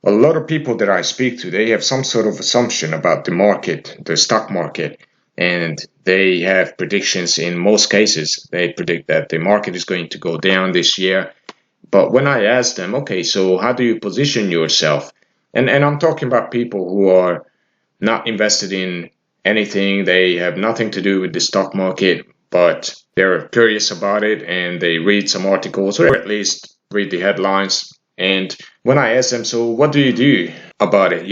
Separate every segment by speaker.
Speaker 1: A lot of people that I speak to, they have some sort of assumption about the market, the stock market, and they have predictions. In most cases, they predict that the market is going to go down this year. But when I ask them, okay, so how do you position yourself? And I'm talking about people who are not invested in anything, they have nothing to do with the stock market, but they're curious about it and they read some articles or at least read the headlines. And when I ask them, so what do you do about it?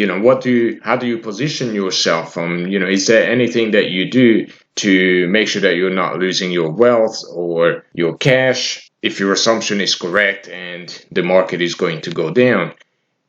Speaker 1: How do you position yourself from, is there anything that you do to make sure that you're not losing your wealth or your cash if your assumption is correct and the market is going to go down?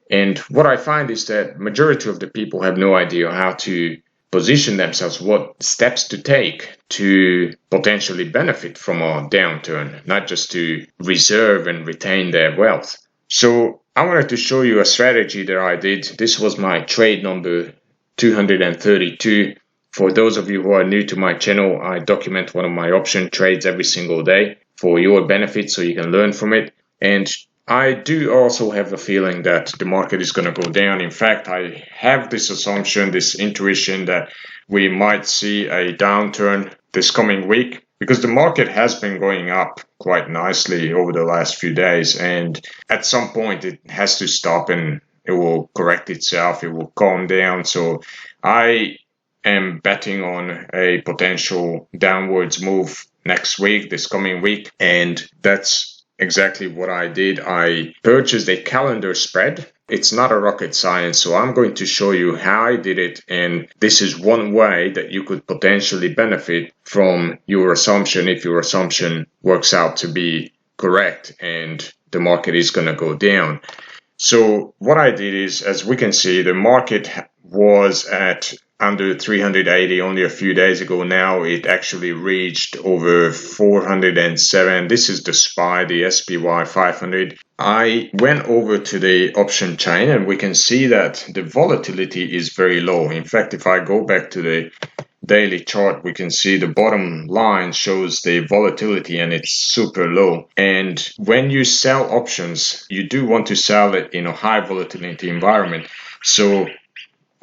Speaker 1: And what I find is that majority of the people have no idea how to position themselves, what steps to take to potentially benefit from a downturn, not just to reserve and retain their wealth. So I wanted to show you a strategy that I did. This was my trade number 232. For those of you who are new to my channel, I document one of my option trades every single day for your benefit so you can learn from it. And I do also have a feeling that the market is going to go down. In fact, I have this assumption, this intuition that we might see a downturn this coming week because the market has been going up quite nicely over the last few days. And at some point, it has to stop and it will correct itself. It will calm down. So I am betting on a potential downwards move next week, this coming week. And that's exactly what I did. I purchased a calendar spread. It's not a rocket science, so I'm going to show you how I did it. And this is one way that you could potentially benefit from your assumption if your assumption works out to be correct and the market is going to go down. So what I did is, as we can see, the market was at under 380 only a few days ago. Now it actually reached over 407. This is the SPY, the SPY 500. I went over to the option chain and we can see that the volatility is very low. In fact, if I go back to the daily chart, we can see the bottom line shows the volatility and it's super low. And when you sell options, you do want to sell it in a high volatility environment. So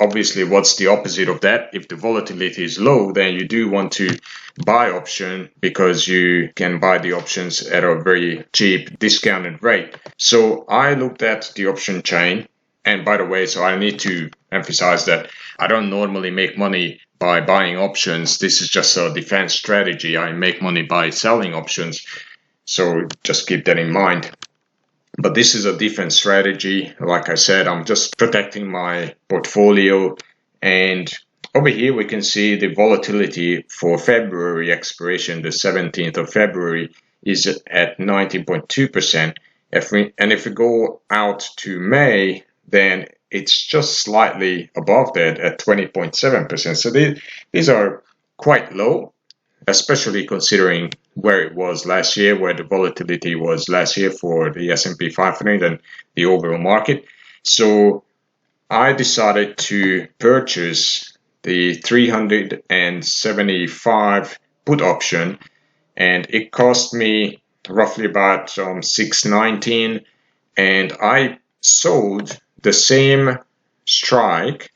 Speaker 1: obviously, what's the opposite of that? If the volatility is low, then you do want to buy option because you can buy the options at a very cheap discounted rate. So I looked at the option chain. And by the way, so I need to emphasize that I don't normally make money by buying options. This is just a defense strategy. I make money by selling options. So just keep that in mind. But this is a defense strategy. Like I said, I'm just protecting my portfolio. And over here, we can see the volatility for February expiration, the 17th of February, is at 19.2%. And if we go out to May, then it's just slightly above that at 20.7%. So these are quite low, especially considering where it was last year, where the volatility was last year for the S&P 500 and the overall market. So I decided to purchase the 375 put option, and it cost me roughly about 619, and I sold the same strike.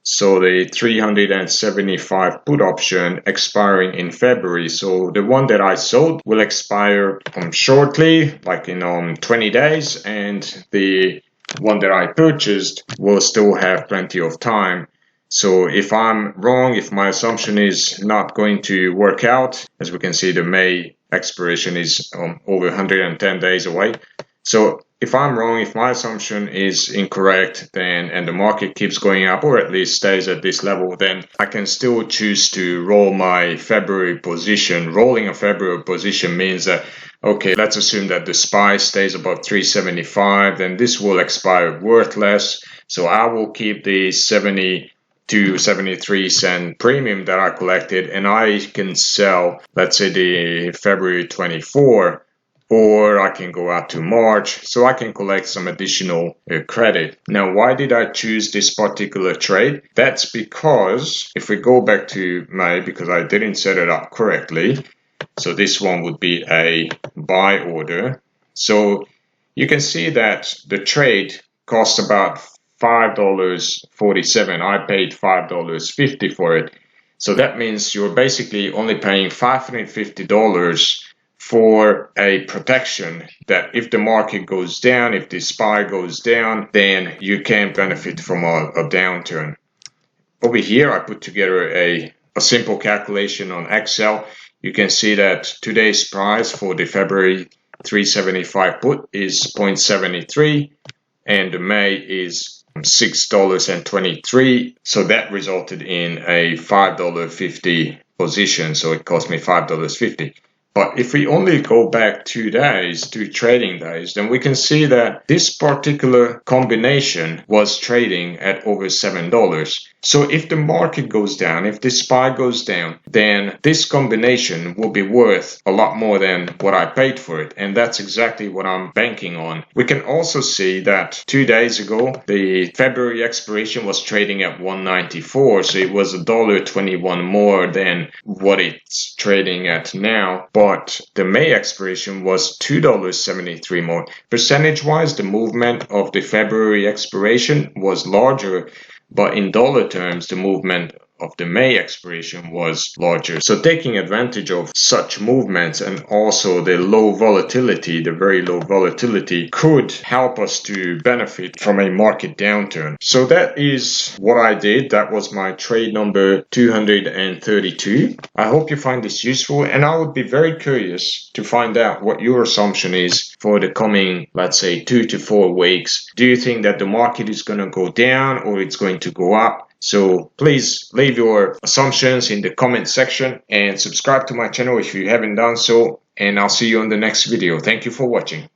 Speaker 1: So the 375 put option expiring in February. So the one that I sold will expire shortly, like in 20 days. And the one that I purchased will still have plenty of time. So if I'm wrong, if my assumption is not going to work out, as we can see, the May expiration is over 110 days away. So if I'm wrong, if my assumption is incorrect, then and the market keeps going up or at least stays at this level, then I can still choose to roll my February position. Rolling a February position means that, okay, let's assume that the SPY stays above 375, then this will expire worthless. So I will keep the 72-73 cent premium that I collected, and I can sell, let's say, the February 24, or I can go out to March, so I can collect some additional credit. Now, why did I choose this particular trade? That's because if we go back to May, because I didn't set it up correctly, so this one would be a buy order. So you can see that the trade costs about $5.47. I paid $5.50 for it. So that means you're basically only paying $550 for a protection that if the market goes down, if the SPY goes down, then you can benefit from a downturn. Over here, I put together a simple calculation on Excel. You can see that today's price for the February 375 put is 0.73 and the May is $6.23. So that resulted in a $5.50 position. So it cost me $5.50. But if we only go back 2 days, 2 trading days, then we can see that this particular combination was trading at over $7. So if the market goes down, if the SPY goes down, then this combination will be worth a lot more than what I paid for it. And that's exactly what I'm banking on. We can also see that 2 days ago, the February expiration was trading at 194. So it was $1.21 more than what it's trading at now. But the May expiration was $2.73 more. Percentage-wise, the movement of the February expiration was larger, but in dollar terms, the movement of the May expiration was larger. So taking advantage of such movements and also the low volatility, the very low volatility, could help us to benefit from a market downturn. So that is what I did. That was my trade number 232. I hope you find this useful, and I would be very curious to find out what your assumption is for the coming, let's say, 2 to 4 weeks. Do you think that the market is going to go down or it's going to go up? So please leave your assumptions in the comment section and subscribe to my channel if you haven't done so. And I'll see you on the next video. Thank you for watching.